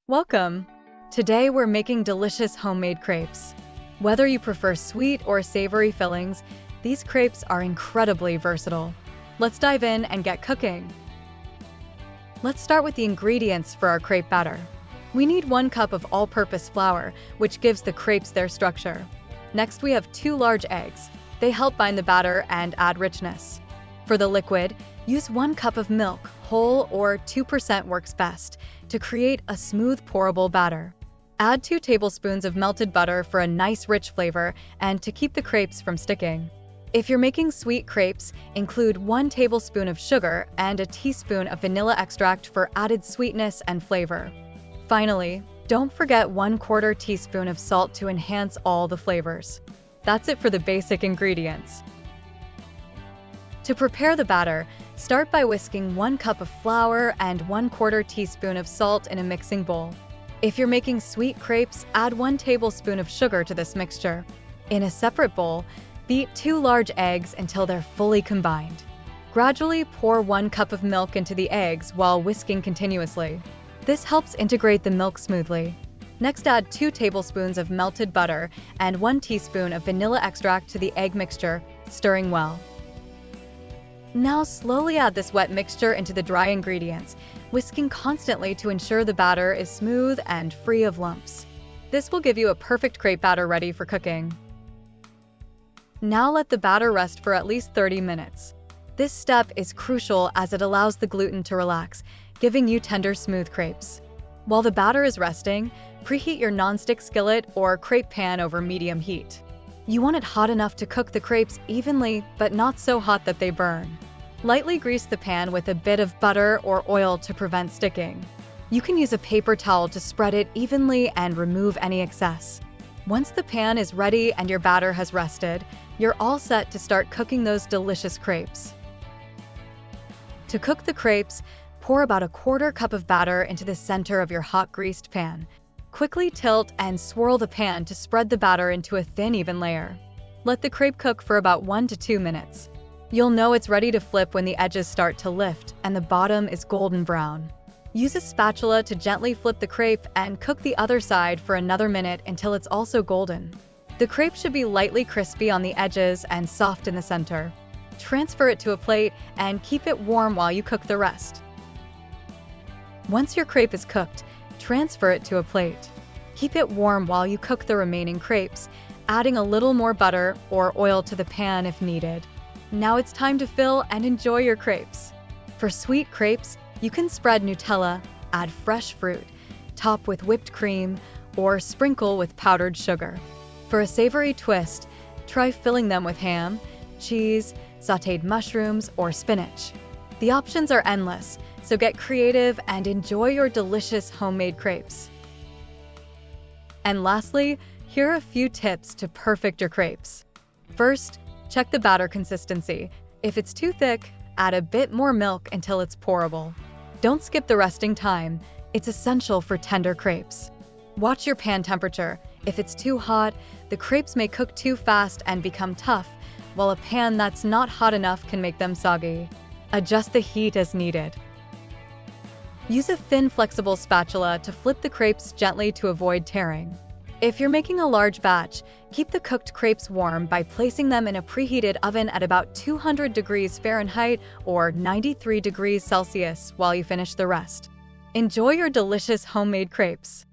Welcome! Today we're making delicious homemade crepes. Whether you prefer sweet or savory fillings, these crepes are incredibly versatile. Let's dive in and get cooking. Let's start with the ingredients for our crepe batter. We need 1 cup of all-purpose flour, which gives the crepes their structure. Next, we have 2 large eggs. They help bind the batter and add richness. For the liquid, use 1 cup of milk, whole or 2% works best, to create a smooth, pourable batter. Add 2 tablespoons of melted butter for a nice rich flavor and to keep the crepes from sticking. If you're making sweet crepes, include 1 tablespoon of sugar and a teaspoon of vanilla extract for added sweetness and flavor. Finally, don't forget 1/4 teaspoon of salt to enhance all the flavors. That's it for the basic ingredients. To prepare the batter, start by whisking 1 cup of flour and 1/4 teaspoon of salt in a mixing bowl. If you're making sweet crepes, add 1 tablespoon of sugar to this mixture. In a separate bowl, beat 2 large eggs until they're fully combined. Gradually pour 1 cup of milk into the eggs while whisking continuously. This helps integrate the milk smoothly. Next, add 2 tablespoons of melted butter and 1 teaspoon of vanilla extract to the egg mixture, stirring well. Now slowly add this wet mixture into the dry ingredients, whisking constantly to ensure the batter is smooth and free of lumps. This will give you a perfect crepe batter ready for cooking. Now let the batter rest for at least 30 minutes. This step is crucial as it allows the gluten to relax, giving you tender, smooth crepes. While the batter is resting, preheat your nonstick skillet or crepe pan over medium heat. You want it hot enough to cook the crepes evenly, but not so hot that they burn. Lightly grease the pan with a bit of butter or oil to prevent sticking. You can use a paper towel to spread it evenly and remove any excess. Once the pan is ready and your batter has rested, you're all set to start cooking those delicious crepes. To cook the crepes, pour about 1/4 cup of batter into the center of your hot greased pan. Quickly tilt and swirl the pan to spread the batter into a thin, even layer. Let the crepe cook for about 1 to 2 minutes. You'll know it's ready to flip when the edges start to lift and the bottom is golden brown. Use a spatula to gently flip the crepe and cook the other side for another minute until it's also golden. The crepe should be lightly crispy on the edges and soft in the center. Transfer it to a plate and keep it warm while you cook the rest. Once your crepe is cooked, transfer it to a plate. Keep it warm while you cook the remaining crepes, adding a little more butter or oil to the pan if needed. Now it's time to fill and enjoy your crepes. For sweet crepes, you can spread Nutella, add fresh fruit, top with whipped cream, or sprinkle with powdered sugar. For a savory twist, try filling them with ham, cheese, sautéed mushrooms, or spinach. The options are endless, so get creative and enjoy your delicious homemade crepes. And lastly, here are a few tips to perfect your crepes. First, check the batter consistency. If it's too thick, add a bit more milk until it's pourable. Don't skip the resting time. It's essential for tender crepes. Watch your pan temperature. If it's too hot, the crepes may cook too fast and become tough, while a pan that's not hot enough can make them soggy. Adjust the heat as needed. Use a thin, flexible spatula to flip the crepes gently to avoid tearing. If you're making a large batch, keep the cooked crepes warm by placing them in a preheated oven at about 200 degrees Fahrenheit or 93 degrees Celsius while you finish the rest. Enjoy your delicious homemade crepes!